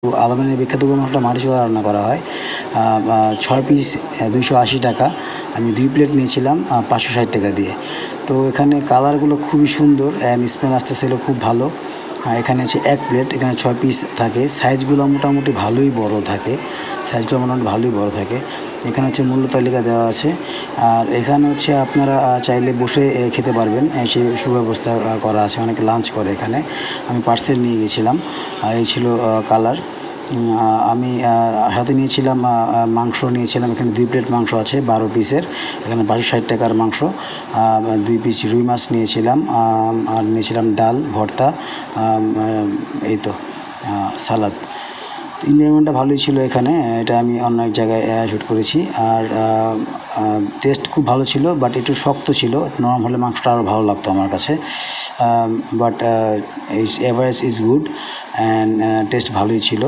আলমানের বিখ্যাত গরুর মাংসটা মাটি চুলায় রান্না করা হয়। 6 পিস 280 টাকা। আমি 2 প্লেট নিয়েছিলাম 560 টাকা দিয়ে। তো এখানে কালারগুলো খুবই সুন্দর অ্যান্ড স্মেল আসতেছিল খুব ভালো। এখানে হচ্ছে 1 প্লেট, এখানে 6 পিস থাকে। সাইজগুলো মোটামুটি ভালোই বড় থাকে। এখানে হচ্ছে মূল্য তালিকা দেওয়া আছে। আর এখানে হচ্ছে আপনারা চাইলে বসে খেতে পারবেন, সেই সুব্যবস্থা করা আছে। অনেকে লাঞ্চ করে এখানে। আমি পার্সেল নিয়ে গেছিলাম। এই ছিল কালার। আমি হাতে নিয়েছিলাম মাংস নিয়েছিলাম। এখানে 2 প্লেট মাংস আছে 12 পিসের। এখানে 560 টাকার মাংস। 2 পিস রুই মাছ নিয়েছিলাম। আর নিয়েছিলাম ডাল, ভর্তা, এই তো সালাদ। এনভায়রনমেন্টটা ভালোই ছিল এখানে। এটা আমি অন্য এক জায়গায় শ্যুট করেছি। আর টেস্ট খুব ভালো ছিল, বাট একটু শক্ত ছিল। নরম হলে মাংসটা আরও ভালো লাগতো আমার কাছে। But average is good and test ভালোই ছিল।